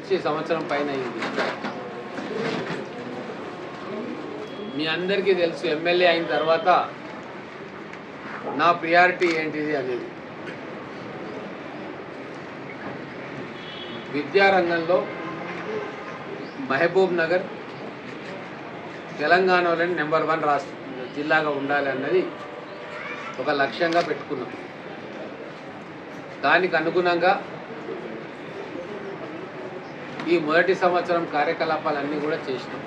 వచ్చి సంవత్సరం పైన అయింది. మీ అందరికీ తెలుసు ఎమ్మెల్యే అయిన తర్వాత నా ప్రియారిటీ ఏంటిది అనేది. విద్యారంగంలో మహబూబ్ నగర్ తెలంగాణలోని నెంబర్ 1 రాష్ట్ర జిల్లాగా ఉండాలి అన్నది ఒక లక్ష్యంగా పెట్టుకున్నాం. దానికి అనుగుణంగా ఈ మొదటి సంవత్సరం కార్యకలాపాలన్నీ కూడా చేసినాం.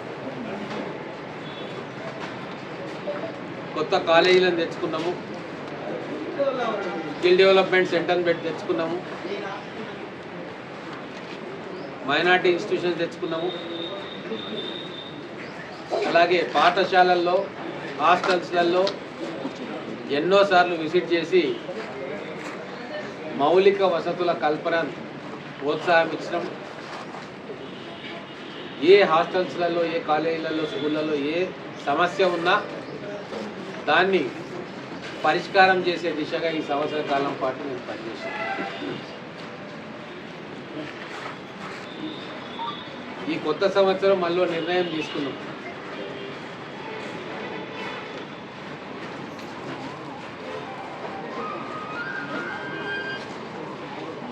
కొత్త కాలేజీలను తెచ్చుకున్నాము, స్కిల్ డెవలప్మెంట్ సెంటర్ని పెట్టి తెచ్చుకున్నాము, మైనార్టీ ఇన్స్టిట్యూషన్స్ తెచ్చుకున్నాము. అలాగే పాఠశాలల్లో హాస్టల్స్లలో ఎన్నోసార్లు విజిట్ చేసి మౌలిక వసతుల కల్పన ప్రోత్సాహం ఇచ్చినాం. ఏ హాస్టల్స్లలో ఏ కాలేజీలలో స్కూళ్ళలో ఏ సమస్య ఉన్నా దాన్ని పరిష్కారం చేసే దిశగా ఈ సంవత్సర కాలం పాటు నేను పనిచేశాను. ఈ కొత్త సంవత్సరం మళ్ళీ నిర్ణయం తీసుకున్నాం.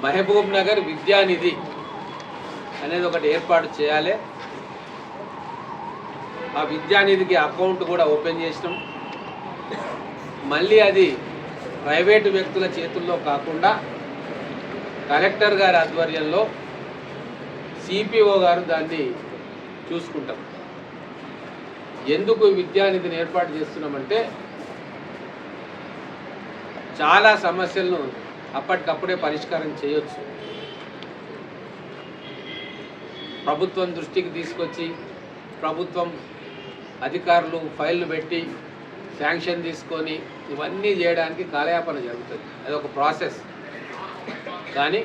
మహబూబ్ నగర్ విద్యానిధి అనేది ఒకటి ఏర్పాటు చేయాలి. ఆ విద్యానిధికి అకౌంట్ కూడా ఓపెన్ చేసినాం. మళ్ళీ అది ప్రైవేటు వ్యక్తుల చేతుల్లో కాకుండా కలెక్టర్ గారి ఆధ్వర్యంలో సిపిఓ గారు దాన్ని చూసుకుంటాం. ఎందుకు విద్యానిధిని ఏర్పాటు చేస్తున్నామంటే చాలా సమస్యలను అప్పటికప్పుడే పరిష్కారం చేయొచ్చు. ప్రభుత్వం దృష్టికి తీసుకొచ్చి ప్రభుత్వం అధికారులు ఫైళ్ళు పెట్టి శాంక్షన్ తీసుకొని ఇవన్నీ చేయడానికి కాలయాపన జరుగుతుంది. అది ఒక ప్రాసెస్. కానీ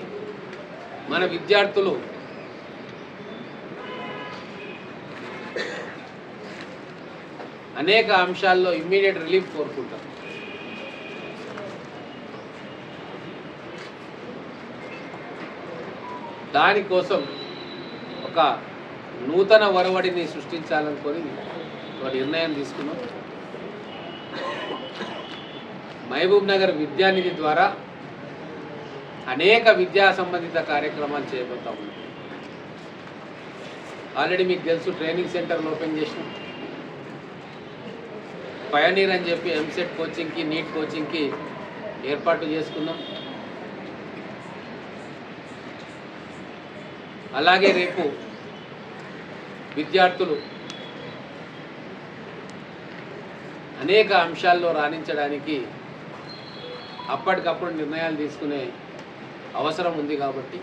మన విద్యార్థులు అనేక అంశాల్లో ఇమ్మీడియట్ రిలీఫ్ కోరుకుంటారు. దానికోసం ఒక నూతన ఒరవడిని సృష్టించాలనుకొని ఒక నిర్ణయం తీసుకున్నాం. మహబూబ్ నగర్ విద్యానిధి ద్వారా అనేక విద్యా సంబంధిత కార్యక్రమాలు చేయబోతా ఉన్నాం. ఆల్రెడీ మీకు తెలుసు ట్రైనింగ్ సెంటర్లు ఓపెన్ చేసినాం. పయనీర్ అని చెప్పి ఎంసెట్ కోచింగ్కి నీట్ కోచింగ్కి ఏర్పాటు చేసుకున్నాం. అలాగే రేపు విద్యార్థులు అనేక అంశాల్లో రాణించడానికి అప్పటికప్పుడు నిర్ణయాలు తీసుకునే అవసరం ఉంది. కాబట్టి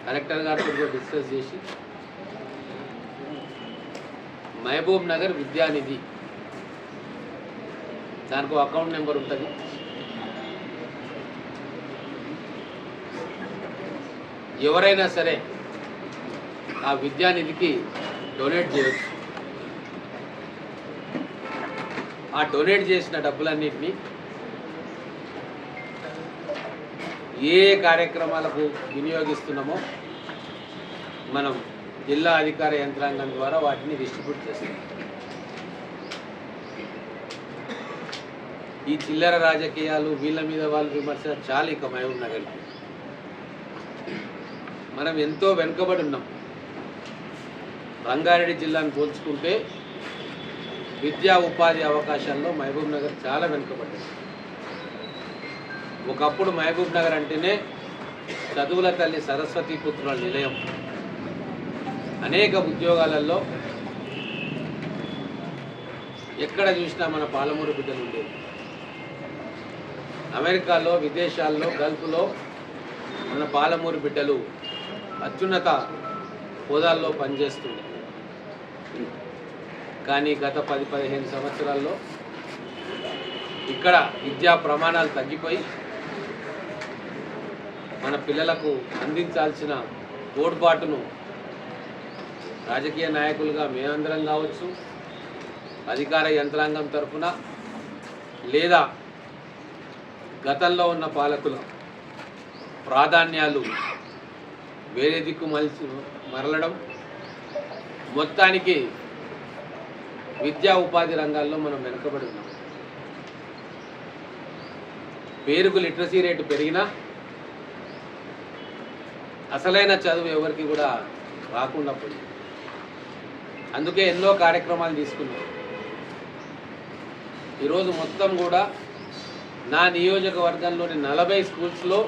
కలెక్టర్ గారితో డిస్కస్ చేసి మహబూబ్ నగర్ విద్యానిధి దానికి అకౌంట్ నెంబర్ ఉంటుంది. ఎవరైనా సరే ఆ విద్యానిధికి డొనేట్ చేయవచ్చు. ఆ డొనేట్ చేసిన డబ్బులన్నింటినీ ఏ కార్యక్రమాలకు వినియోగిస్తున్నామో మనం జిల్లా అధికార యంత్రాంగం ద్వారా వాటిని డిస్ట్రిబ్యూట్ చేస్తాం. ఈ చిల్లర రాజకీయాలు వీళ్ళ మీద వాళ్ళు విమర్శ చాలా ఇక మహబూబ్ నగర్కి మనం ఎంతో వెనుకబడి ఉన్నాం. రంగారెడ్డి జిల్లాను పోల్చుకుంటే విద్యా ఉపాధి అవకాశాల్లో మహబూబ్ నగర్ చాలా వెనుకబడ్డది. ఒకప్పుడు మహబూబ్ నగర్ అంటేనే చదువుల తల్లి సరస్వతి పుత్రుల నిలయం. అనేక ఉద్యోగాలలో ఎక్కడ చూసినా మన పాలమూరు బిడ్డలు ఉండేవి. అమెరికాలో విదేశాల్లో గల్ఫ్లో మన పాలమూరు బిడ్డలు అత్యున్నత హోదాల్లో పనిచేస్తుంది. కానీ గత 10-15 సంవత్సరాల్లో ఇక్కడ విద్యా ప్రమాణాలు తగ్గిపోయి మన పిల్లలకు అందించాల్సిన తోడ్పాటును రాజకీయ నాయకులుగా మేమందరం కావచ్చు, అధికార యంత్రాంగం తరఫున లేదా గతంలో ఉన్న పాలకుల ప్రాధాన్యాలు వేరే దిక్కు మరలడం, మొత్తానికి విద్యా ఉపాధి రంగాల్లో మనం వెనుకబడి ఉన్నాం. పేరుకు లిటరసీ రేటు పెరిగినా అసలైన చదువు ఎవరికి కూడా రాకుండా పోయింది. అందుకే ఎన్నో కార్యక్రమాలు తీసుకున్నాం. ఈరోజు మొత్తం కూడా నా నియోజకవర్గంలోని 40 స్కూల్స్లో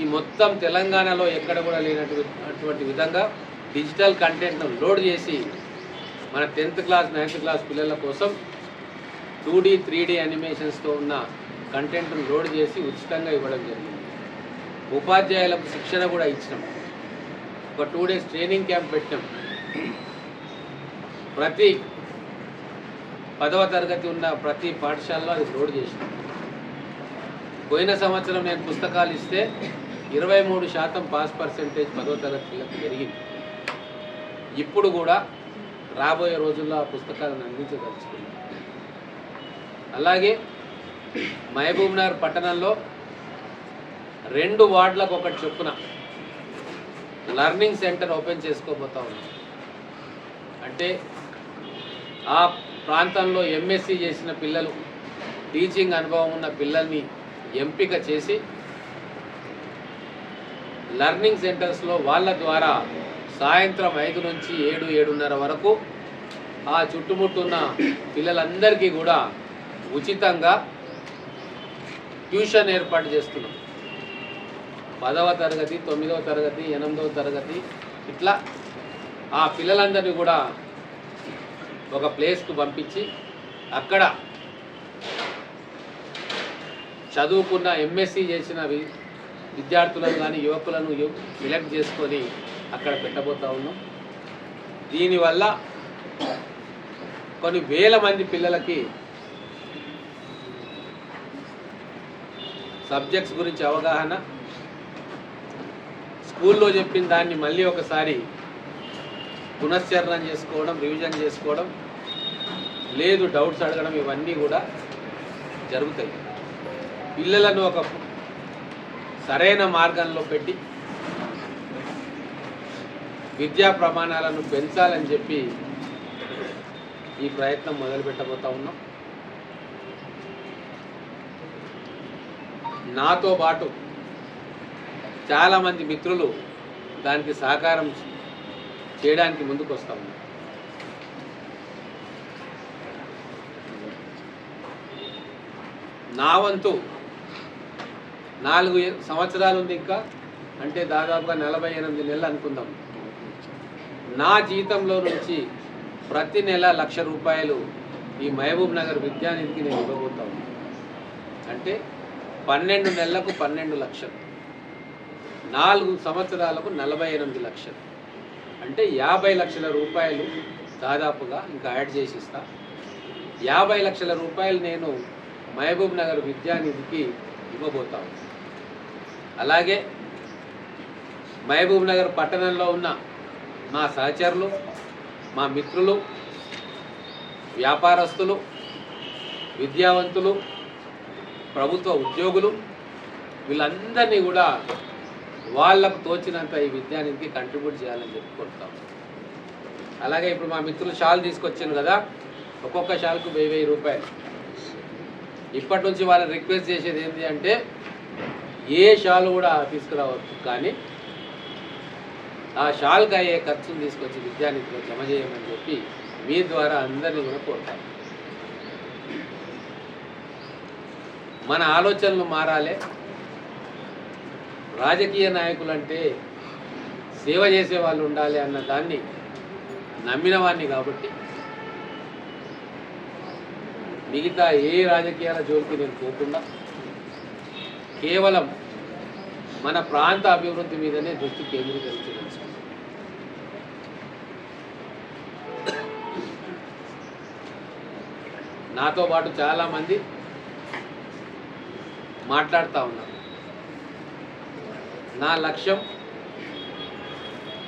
ఈ మొత్తం తెలంగాణలో ఎక్కడ కూడా లేనటువంటి విధంగా డిజిటల్ కంటెంట్ను లోడ్ చేసి మన 10th క్లాస్ 9th క్లాస్ పిల్లల కోసం 2D 3D యానిమేషన్స్తో ఉన్న కంటెంట్ను లోడ్ చేసి ఉచితంగా ఇవ్వడం జరిగింది. ఉపాధ్యాయులకు శిక్షణ కూడా ఇచ్చినాం. ఒక 2 days ట్రైనింగ్ క్యాంప్ పెట్టాం. ప్రతి 10వ తరగతి ఉన్న ప్రతి పాఠశాలలో అది లోడ్ చేసినాం. పోయిన సంవత్సరం నేను పుస్తకాలు ఇస్తే 23% పాస్ పర్సెంటేజ్ 10వ తరగతి పిల్లలకు పెరిగింది. ఇప్పుడు కూడా రాబోయే రోజుల్లో ఆ పుస్తకాలను అందించదలుచుకున్నాం. అలాగే మహబూబ్నగర్ పట్టణంలో 2 వార్డులకు ఒకటి చొప్పున లర్నింగ్ సెంటర్ ఓపెన్ చేసుకోబోతా ఉన్నాం. అంటే ఆ ప్రాంతంలో ఎంఎస్సి చేసిన పిల్లలు, టీచింగ్ అనుభవం ఉన్న పిల్లల్ని ఎంపిక చేసి లర్నింగ్ సెంటర్స్లో వాళ్ళ ద్వారా సాయంత్రం 5 నుంచి 7, 7:30 వరకు ఆ చుట్టుముట్టున్న పిల్లలందరికీ కూడా ఉచితంగా ట్యూషన్ ఏర్పాటు చేస్తున్నాం. 10వ తరగతి, 9వ తరగతి, 8వ తరగతి ఇట్లా ఆ పిల్లలందరినీ కూడా ఒక ప్లేస్కు పంపించి అక్కడ చదువుకున్న ఎంఎస్సి చేసిన విద్యార్థులను కానీ యువకులను సెలెక్ట్ చేసుకొని అక్కడ పెట్టబోతా ఉన్నాం. దీనివల్ల కొన్ని వేల మంది పిల్లలకి సబ్జెక్ట్స్ గురించి అవగాహన, స్కూల్లో చెప్పిన దాన్ని మళ్ళీ ఒకసారి పునశ్చరణం చేసుకోవడం, రివిజన్ చేసుకోవడం, లేదు డౌట్స్ అడగడం, ఇవన్నీ కూడా జరుగుతాయి. పిల్లలను ఒక సరైన మార్గంలో పెట్టి విద్యా ప్రమాణాలను పెంచాలని చెప్పి ఈ ప్రయత్నం మొదలుపెట్టబోతా ఉన్నాం. నాతో పాటు చాలామంది మిత్రులు దానికి సహకారం చేయడానికి ముందుకు వస్తాము. నా వంతు 4 సంవత్సరాలు ఉంది ఇంకా, అంటే దాదాపుగా 48 నెలలు అనుకుందాం. నా జీతంలో నుంచి ప్రతి నెల ₹1,00,000 ఈ మహబూబ్నగర్ విద్యానిధికి నేను ఇవ్వబోతాను. అంటే 12 నెలలకు 12 లక్షలు, 4 సంవత్సరాలకు 48 లక్షలు, అంటే 50 లక్షల రూపాయలు దాదాపుగా ఇంకా యాడ్ చేసి ఇస్తా. 50 లక్షల రూపాయలు నేను మహబూబ్నగర్ విద్యానిధికి ఇవ్వబోతాను. అలాగే మహబూబ్నగర్ పట్టణంలో ఉన్న మా సహచరులు, మా మిత్రులు, వ్యాపారస్తులు, విద్యావంతులు, ప్రభుత్వ ఉద్యోగులు వీళ్ళందరినీ కూడా వాళ్ళకు తోచినంత ఈ విద్యానిధికి కంట్రిబ్యూట్ చేయాలని చెప్పుకుంటాం. అలాగే ఇప్పుడు మా మిత్రులు షాల్ తీసుకొచ్చాను కదా, ఒక్కొక్క షాల్కు 1000 రూపాయలు. ఇప్పటి నుంచి వాళ్ళని రిక్వెస్ట్ చేసేది ఏంటి అంటే ఏ షాల్ కూడా తీసుకురావచ్చు, కానీ ఆ షాల్కి అయ్యే ఖర్చును తీసుకొచ్చి విద్యానిధిలో జమ చేయమని చెప్పి మీ ద్వారా అందరినీ కూడా కోరుతాం. మన ఆలోచనలు మారాలి. రాజకీయ నాయకులు అంటే సేవ చేసే వాళ్ళు ఉండాలి అన్న దాన్ని నమ్మిన వాడిని కాబట్టి మిగతా ఏ రాజకీయాల జోలికి నేను పోకుండా కేవలం మన ప్రాంత అభివృద్ధి మీదనే దృష్టి కేంద్రీకరించవచ్చు. నాతో పాటు చాలామంది మాట్లాడుతూ ఉన్నారు. నా లక్ష్యం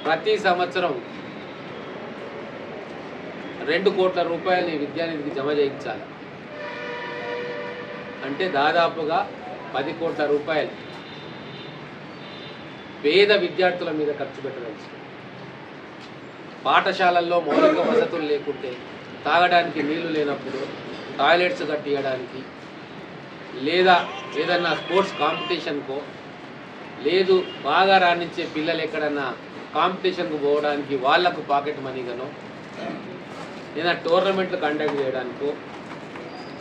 ప్రతి సంవత్సరం 2 కోట్ల రూపాయలు ఈ విద్యానిధికి జమ చేయించాలి. అంటే దాదాపుగా 10 కోట్ల రూపాయలు పేద విద్యార్థుల మీద ఖర్చు పెట్టదలుచుకున్నాం. పాఠశాలల్లో మౌలిక వసతులు లేకుంటే, తాగడానికి నీళ్లు లేనప్పుడు టాయిలెట్స్ కట్టియడానికి, లేదా ఏదన్నా స్పోర్ట్స్ కాంపిటీషన్కో, లేదు బాగా రాణించే పిల్లలు ఎక్కడన్నా కాంపిటీషన్కు పోవడానికి వాళ్లకు పాకెట్ మనీగానో, లేదా టోర్నమెంట్లు కండక్ట్ చేయడానికో,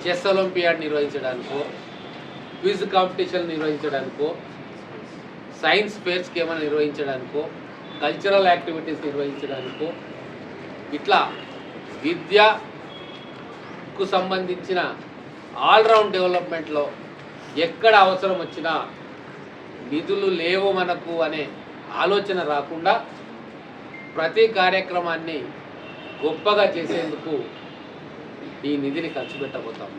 చెస్ ఒలింపియాడ్ నిర్వహించడానికో, క్విజ్ కాంపిటీషన్ నిర్వహించడానికో, సైన్స్ ఫేర్స్కి ఏమైనా నిర్వహించడానికో, కల్చరల్ యాక్టివిటీస్ నిర్వహించడానికో, ఇట్లా విద్యకు సంబంధించిన ఆల్రౌండ్ డెవలప్మెంట్లో ఎక్కడ అవసరం వచ్చినా నిధులు లేవు మనకు అనే ఆలోచన రాకుండా ప్రతి కార్యక్రమాన్ని గొప్పగా చేసేందుకు ఈ నిధిని ఖర్చు పెట్టబోతాం.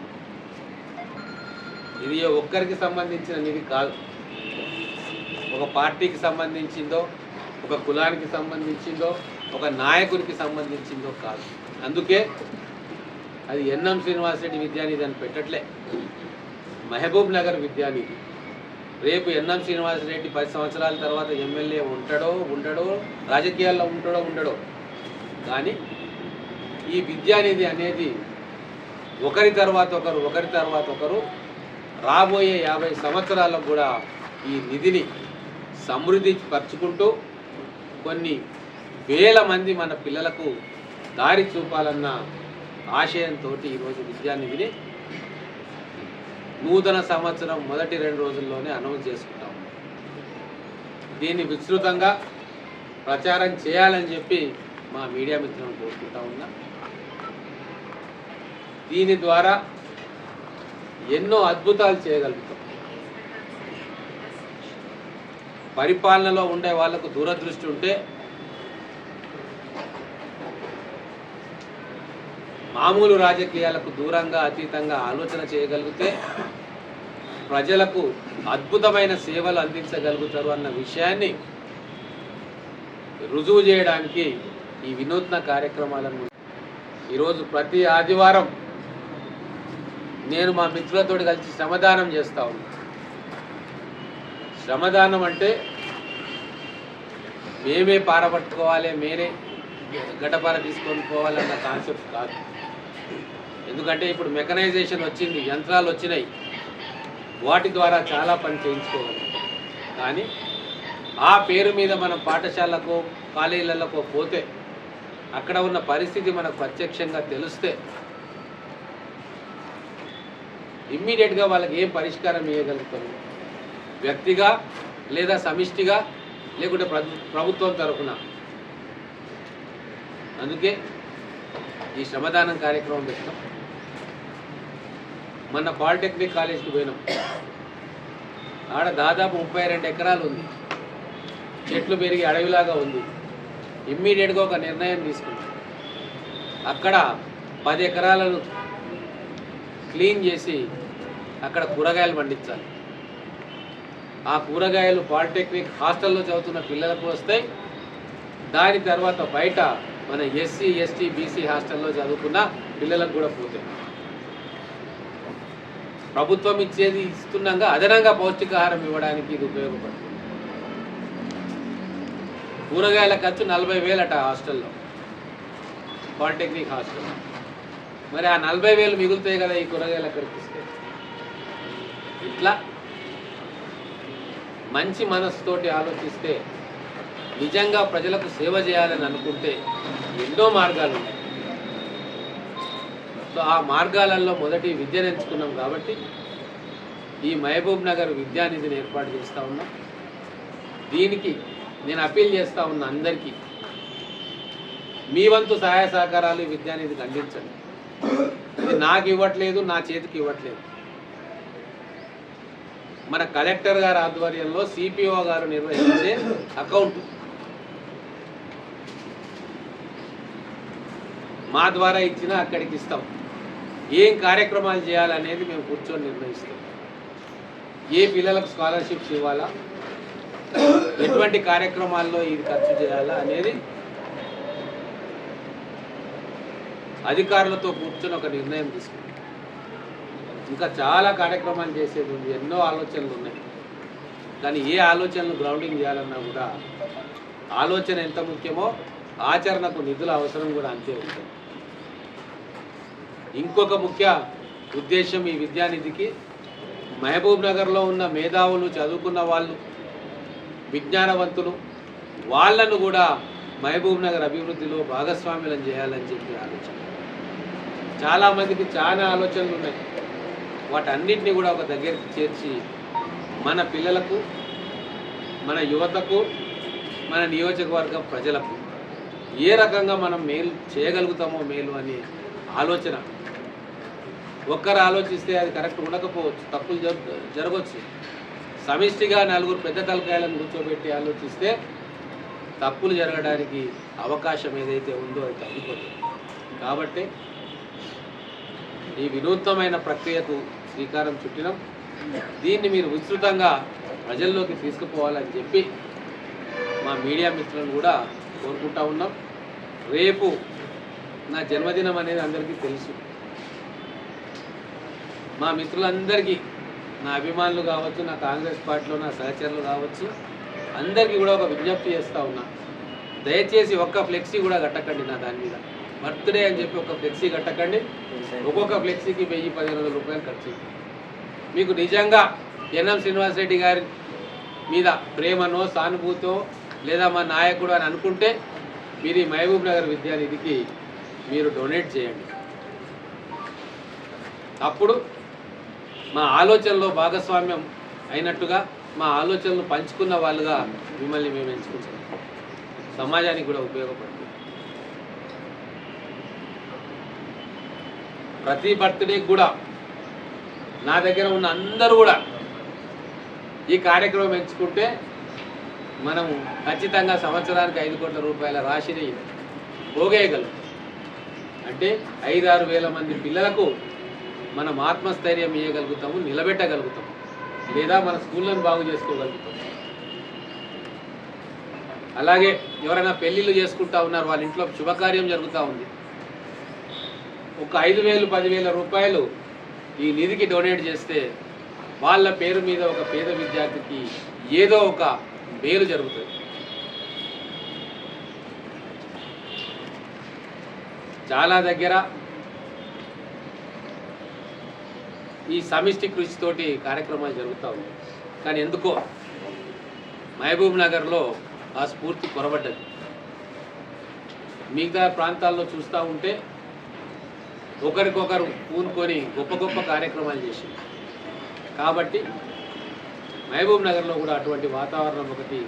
ఇది ఒక్కరికి సంబంధించిన నిధి కాదు, ఒక పార్టీకి సంబంధించిందో, ఒక కులానికి సంబంధించిందో, ఒక నాయకునికి సంబంధించిందో కాదు. అందుకే అది ఎన్ఎం శ్రీనివాసరెడ్డి విద్యానిధి అని పెట్టట్లే, మహబూబ్ నగర్ విద్యానిధి. రేపు ఎన్ఎం శ్రీనివాసరెడ్డి 10 సంవత్సరాల తర్వాత ఎమ్మెల్యే ఉండడో రాజకీయాల్లో ఉండడో కానీ ఈ విద్యానిధి అనేది ఒకరి తర్వాత ఒకరు రాబోయే 50 సంవత్సరాలకు కూడా ఈ నిధిని సమృద్ధి పరుచుకుంటూ కొన్ని వేల మంది మన పిల్లలకు దారి చూపాలన్న ఆశయంతో ఈరోజు విద్యానిధిని నూతన సంవత్సరం మొదటి 2 రోజుల్లోనే అనౌన్స్ చేసుకుంటాము. దీన్ని విస్తృతంగా ప్రచారం చేయాలని చెప్పి మా మీడియా మిత్రులను కోరుకుంటా ఉన్నా. దీని ద్వారా ఎన్నో అద్భుతాలు చేయగలుగుతాం. పరిపాలనలో ఉండే వాళ్లకు దూరదృష్టి ఉంటే మామూలు రాజకీయాలకు దూరంగా అతీతంగా ఆలోచన చేయగలిగితే ప్రజలకు అద్భుతమైన సేవలు అందించగలుగుతారు అన్న విషయాన్ని రుజువు చేయడానికి ఈ వినూత్న కార్యక్రమాలను ఈరోజు ప్రతి ఆదివారం నేను మా మిత్రులతో కలిసి శ్రమదానం చేస్తా ఉన్నాను. శ్రమదానం అంటే మేమే పారపట్టుకోవాలి, మేమే గడ్డపార తీసుకొని పోవాలన్న కాన్సెప్ట్ కాదు. ఎందుకంటే ఇప్పుడు మెకనైజేషన్ వచ్చింది, యంత్రాలు వచ్చినాయి, వాటి ద్వారా చాలా పని చేయించుకోగలం. కానీ ఆ పేరు మీద మనం పాఠశాలకు కాలేజీలకు పోతే అక్కడ ఉన్న పరిస్థితి మనకు ప్రత్యక్షంగా తెలిస్తే ఇమ్మీడియట్గా వాళ్ళకి ఏం పరిష్కారం ఇవ్వగలుగుతాము, వ్యక్తిగా లేదా సమిష్టిగా లేకుంటే ప్రభుత్వం తరఫున. అందుకే ఈ శ్రమదానం కార్యక్రమం పెట్టాం. మొన్న పాలిటెక్నిక్ కాలేజ్కి పోయినాం. ఆడ దాదాపు 32 ఎకరాలు ఉంది, చెట్లు పెరిగి అడవిలాగా ఉంది. ఇమ్మీడియట్గా ఒక నిర్ణయం తీసుకున్నాం, అక్కడ 10 ఎకరాలను క్లీన్ చేసి అక్కడ కూరగాయలు పండించాలి. ఆ కూరగాయలు పాలిటెక్నిక్ హాస్టల్లో చదువుతున్న పిల్లలకు వస్తాయి. దాని తర్వాత బయట మన ఎస్సీ ఎస్టీ బీసీ హాస్టల్లో చదువుకున్న పిల్లలకు కూడా పోతాయి. ప్రభుత్వం ఇచ్చేది ఇస్తున్నాగా అదనంగా పౌష్టికాహారం ఇవ్వడానికి ఇది ఉపయోగపడుతుంది. కూరగాయల ఖర్చు 40,000 అట హాస్టల్లో, పాలిటెక్నిక్ హాస్టల్లో. మరి ఆ 40,000 మిగులుతాయి కదా ఈ కూరగాయలు అక్కడికి ఇస్తే. ఇట్లా మంచి మనసుతోటి ఆలోచిస్తే, నిజంగా ప్రజలకు సేవ చేయాలని అనుకుంటే ఎన్నో మార్గాలు ఉన్నాయి. సో ఆ మార్గాలలో మొదటి విద్యను ఎంచుకున్నాం కాబట్టి ఈ మహబూబ్ నగర్ విద్యానిధిని ఏర్పాటు చేస్తూ ఉన్నాం. దీనికి నేను అప్పీల్ చేస్తూ ఉన్నా అందరికీ, మీ వంతు సహాయ సహకారాలు విద్యానిధికి అందించండి. ఇది నాకు ఇవ్వట్లేదు, నా చేతికి ఇవ్వట్లేదు. మన కలెక్టర్ గారి ఆధ్వర్యంలో సిపిఓ గారు నిర్వహించే అకౌంట్ మా ద్వారా ఇచ్చినా అక్కడికి ఇస్తాం. ఏం కార్యక్రమాలు చేయాలనేది మేము కూర్చొని నిర్ణయిస్తాం. ఏ పిల్లలకు స్కాలర్షిప్స్ ఇవ్వాలా, ఎటువంటి కార్యక్రమాల్లో ఇది ఖర్చు చేయాలా అనేది అధికారులతో కూర్చొని ఒక నిర్ణయం తీసుకుంటాం. ఇంకా చాలా కార్యక్రమాలు చేసేది ఉంది, ఎన్నో ఆలోచనలు ఉన్నాయి. కానీ ఏ ఆలోచనలు గ్రౌండింగ్ చేయాలన్నా కూడా ఆలోచన ఎంత ముఖ్యమో ఆచరణకు నిధుల అవసరం కూడా అంతే ఉంటుంది. ఇంకొక ముఖ్య ఉద్దేశం ఈ విద్యానిధికి మహబూబ్ నగర్లో ఉన్న మేధావులు, చదువుకున్న వాళ్ళు, విజ్ఞానవంతులు, వాళ్ళను కూడా మహబూబ్ నగర్ అభివృద్ధిలో భాగస్వామ్యం చేయాలని చెప్పి ఆలోచన. చాలామందికి చాలా ఆలోచనలు ఉన్నాయి. వాటన్నిటిని కూడా ఒక దగ్గరికి చేర్చి మన పిల్లలకు, మన యువతకు, మన నియోజకవర్గం ప్రజలకు ఏ రకంగా మనం మేలు చేయగలుగుతామో మేలు అనే ఆలోచన. ఒక్కరు ఆలోచిస్తే అది కరెక్ట్ ఉండకపోవచ్చు, తప్పులు జరగవచ్చు. సమిష్టిగా నలుగురు పెద్ద తలకాయలను కూర్చోబెట్టి ఆలోచిస్తే తప్పులు జరగడానికి అవకాశం ఏదైతే ఉందో అది తగ్గిపోతుంది. కాబట్టి ఈ వినూత్నమైన ప్రక్రియకు శ్రీకారం చుట్టినాం. దీన్ని మీరు విస్తృతంగా ప్రజల్లోకి తీసుకుపోవాలని చెప్పి మా మీడియా మిత్రులను కూడా కోరుకుంటా ఉన్నాం. రేపు నా జన్మదినం అనేది అందరికీ తెలుసు. మా మిత్రులందరికీ, నా అభిమానులు కావచ్చు, నా కాంగ్రెస్ పార్టీలో నా సహచరులు కావచ్చు, అందరికీ కూడా ఒక విజ్ఞప్తి చేస్తూ ఉన్నా. దయచేసి ఒక్క ఫ్లెక్సీ కూడా కట్టకండి. నా దాని మీద బర్త్డే అని చెప్పి ఒక ఫ్లెక్సీ కట్టకండి. ఒక్కొక్క ఫ్లెక్సీకి 1000-1500 రూపాయలు ఖర్చు. మీకు నిజంగా ఎన్ఎం శ్రీనివాసరెడ్డి గారి మీద ప్రేమనో, సానుభూతో, లేదా మా నాయకుడు అని అనుకుంటే మీరు ఈ మహబూబ్ నగర్ విద్యానిధికి మీరు డొనేట్ చేయండి. అప్పుడు మా ఆలోచనలో భాగస్వామ్యం అయినట్టుగా, మా ఆలోచనలు పంచుకున్న వాళ్ళుగా మిమ్మల్ని మేము ఎంచుకుంటాం. సమాజానికి కూడా ఉపయోగపడుతుంది. ప్రతి బర్త్డేకి కూడా నా దగ్గర ఉన్న అందరూ కూడా ఈ కార్యక్రమం ఎంచుకుంటే మనం ఖచ్చితంగా సంవత్సరానికి 5 కోట్ల రూపాయల రాశిని పోగేయగలం. అంటే 5-6 వేల మంది పిల్లలకు మనం ఆత్మస్థైర్యం ఇవ్వగలుగుతాము, నిలబెట్టగలుగుతాము, లేదా మన స్కూళ్ళను బాగు చేసుకోగలుగుతాం. అలాగే ఎవరైనా పెళ్ళిళ్ళు చేసుకుంటా ఉన్నారు, వాళ్ళ ఇంట్లో శుభకార్యం జరుగుతూ ఉంది, ఒక 5,000-10,000 రూపాయలు ఈ నిధికి డొనేట్ చేస్తే వాళ్ళ పేరు మీద ఒక పేద విద్యార్థికి ఏదో ఒక మేలు జరుగుతుంది. చాలా దగ్గర ఈ సమిష్టి కృషితోటి కార్యక్రమాలు జరుగుతూ ఉన్నాయి. కానీ ఎందుకో మహబూబ్ నగర్లో ఆ స్ఫూర్తి కొరబడ్డది. మిగతా ప్రాంతాల్లో చూస్తూ ఉంటే ఒకరికొకరు పూనుకొని గొప్ప గొప్ప కార్యక్రమాలు చేసింది. కాబట్టి మహబూబ్ నగర్లో కూడా అటువంటి వాతావరణం ఒకటి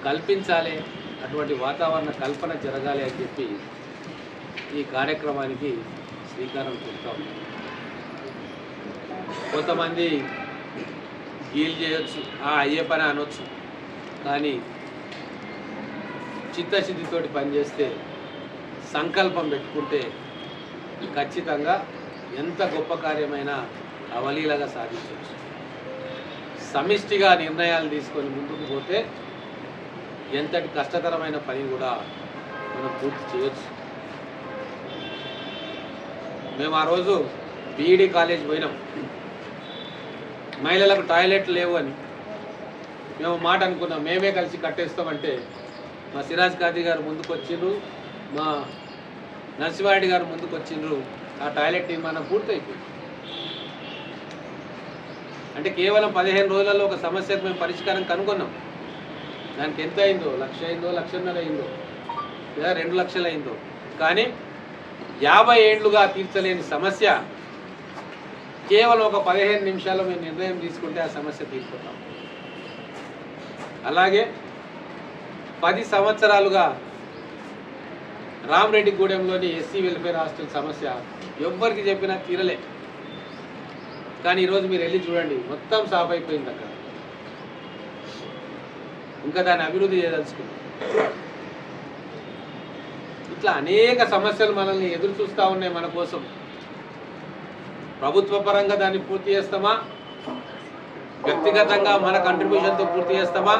కల్పించాలి, అటువంటి వాతావరణ కల్పన జరగాలి అని చెప్పి ఈ కార్యక్రమానికి శ్రీకారం చుడతాం. కొంతమంది గీల్ చేయొచ్చు, అయ్యే పని అనొచ్చు, కానీ చిత్తశుద్ధితోటి పనిచేస్తే, సంకల్పం పెట్టుకుంటే ఖచ్చితంగా ఎంత గొప్ప కార్యమైనా అవలీలగా సాధించవచ్చు. సమిష్టిగా నిర్ణయాలు తీసుకొని ముందుకు పోతే ఎంతటి కష్టతరమైన పని కూడా మనం పూర్తి చేయొచ్చు. మేము ఆ రోజు బీఈడీ కాలేజ్ పోయినాం. మహిళలకు టాయిలెట్ లేవు అని మేము మాట అనుకున్నాం. మేమే కలిసి కట్టేస్తామంటే మా సిరాజ్ ఖాదీ గారు ముందుకు వచ్చిండ్రు, మా నరసింహారెడ్డి గారు ముందుకు వచ్చిండ్రు. ఆ టాయిలెట్ నిర్మాణం పూర్తయిపోయింది. అంటే కేవలం 15 రోజులలో ఒక సమస్యకు మేము పరిష్కారం కనుగొన్నాం. దానికి ఎంత అయిందో, 1,00,000 అయిందో, 1,50,000 అయిందో, లేదా 2 లక్షలు అయిందో, కానీ 50 ఏళ్లుగా తీర్చలేని సమస్య కేవలం ఒక 15 నిమిషాల్లో మేము నిర్ణయం తీసుకుంటే ఆ సమస్య తీర్చుకుంటాం. అలాగే 10 సంవత్సరాలుగా రామరెడ్డిగూడెంలోని ఎస్సీ వెల్ఫేర్ హాస్టల్ సమస్య ఎవ్వరికి చెప్పినా తీరలే. కానీ ఈరోజు మీరు వెళ్ళి చూడండి, మొత్తం సాఫ్ అయిపోయింది అక్కడ. ఇంకా దాన్ని అభివృద్ధి చేయదలుచుకున్నాం. ఇట్లా అనేక సమస్యలు మనల్ని ఎదురు చూస్తూ ఉన్నాయి మన కోసం. ప్రభుత్వ పరంగా దాన్ని పూర్తి చేస్తామా, వ్యక్తిగతంగా మన కంట్రిబ్యూషన్తో పూర్తి చేస్తామా,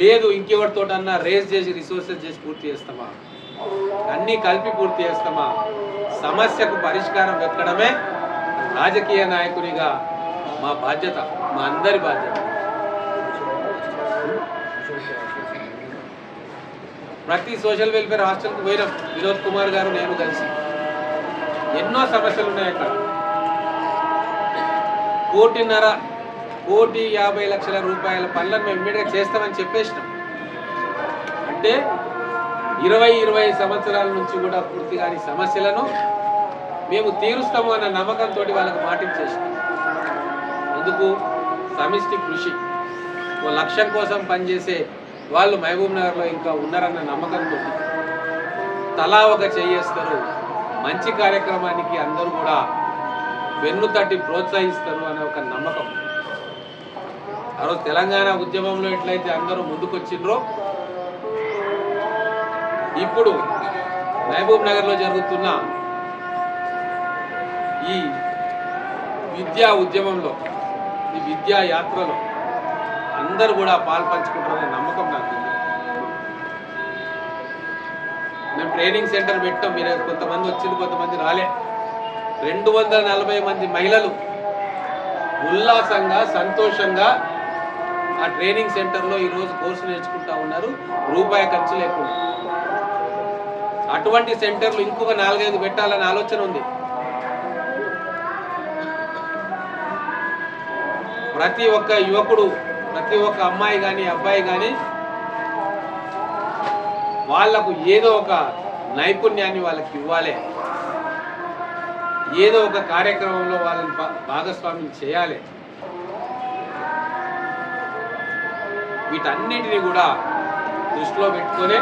లేదు ఇంకెవరితోటన్నా రేస్ చేసి రిసోర్సెస్ చేసి పూర్తి చేస్తామా, అన్నీ కలిపి పూర్తి చేస్తామా, సమస్యకు పరిష్కారం వెతకడమే రాజకీయ నాయకునిగా మా బాధ్యత, మా అందరి బాధ్యత. ప్రతి సోషల్ వెల్ఫేర్ హాస్టల్కి పోయినాం వినోద్ కుమార్ గారు నేను కలిసి. ఎన్నో సమస్యలు ఉన్నాయి అక్కడ. 1,50,00,000 రూపాయల పనులను మేము ఇమ్మీడియట్గా చేస్తామని చెప్పేసినాం. అంటే 20 సంవత్సరాల నుంచి కూడా పూర్తి కాని సమస్యలను మేము తీరుస్తాము అన్న నమ్మకంతో వాళ్ళకు మాటించేసినాం. ఎందుకు? సమిష్టి కృషి. ఓ లక్ష్యం కోసం పనిచేసే వాళ్ళు మహబూబ్ నగర్లో ఇంకా ఉన్నారన్న నమ్మకంతో తలా ఒక చేయేస్తారు. మంచి కార్యక్రమానికి అందరూ కూడా వెన్ను తట్టి ప్రోత్సహిస్తారు అనే ఒక నమ్మకం. ఆ రోజు తెలంగాణ ఉద్యమంలో ఎట్లయితే అందరూ ముందుకొచ్చిండ్రో ఇప్పుడు మహబూబ్ నగర్లో జరుగుతున్న ఈ విద్యా ఉద్యమంలో, ఈ విద్యా యాత్రలో అందరూ కూడా పాల్పంచుకుంటారనే నమ్మకం నాకు ఉంది. మేము ట్రైనింగ్ సెంటర్ పెట్టాం. మీరు కొంతమంది వచ్చింది, కొంతమంది రాలే. 240 మంది మహిళలు ఉల్లాసంగా సంతోషంగా ఆ ట్రైనింగ్ సెంటర్లో ఈరోజు కోర్సు నేర్చుకుంటా ఉన్నారు, రూపాయి ఖర్చు లేకుండా. అటువంటి సెంటర్లు ఇంకొక 4-5 పెట్టాలనే ఆలోచన ఉంది. ప్రతి ఒక్క యువకుడు, ప్రతి ఒక్క అమ్మాయి కానీ అబ్బాయి కానీ వాళ్లకు ఏదో ఒక నైపుణ్యాన్ని వాళ్ళకి ఇవ్వాలి, ఏదో ఒక కార్యక్రమంలో వాళ్ళని భాగస్వామ్యం చేయాలి. వీటన్నిటిని కూడా దృష్టిలో పెట్టుకునే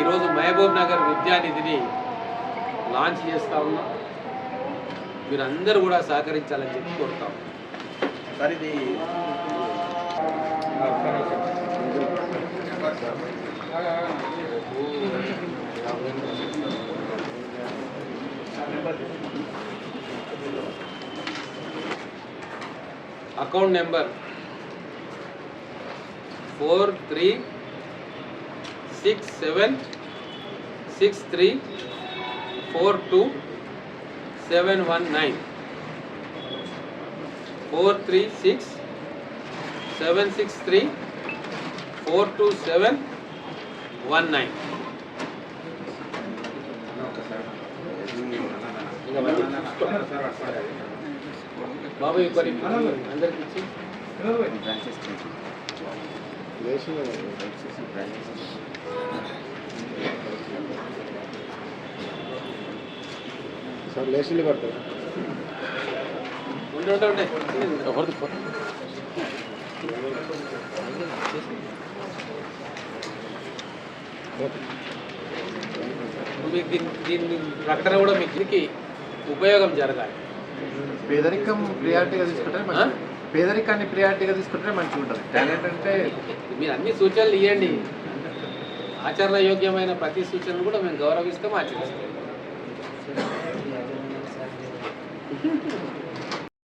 ఈరోజు మహబూబ్ నగర్ విద్యానిధిని లాంచ్ చేస్తా ఉన్నాం. మీరందరూ కూడా సహకరించాలని చెప్పి కోరుతాం. సార్ ఇది అకౌంట్ నెంబర్ 4367634271 4367634271. బాబు ఇప్పుడు అందరికి ఇచ్చి సార్ లేచింది పడతారు. ఉండే దీని ప్రకటన కూడా మీకు ఉపయోగం జరగాలి. పేదరికం ప్రియారిటీగా తీసుకుంటే పేదరికాన్ని ప్రియారిటీగా తీసుకుంటే మంచిగా ఉంటుంది. టాలెంట్ అంటే మీరు అన్ని సూచనలు ఇవ్వండి. ఆచరణ యోగ్యమైన ప్రతి సూచనను కూడా మేము గౌరవిస్తాం, ఆచరిస్తాం.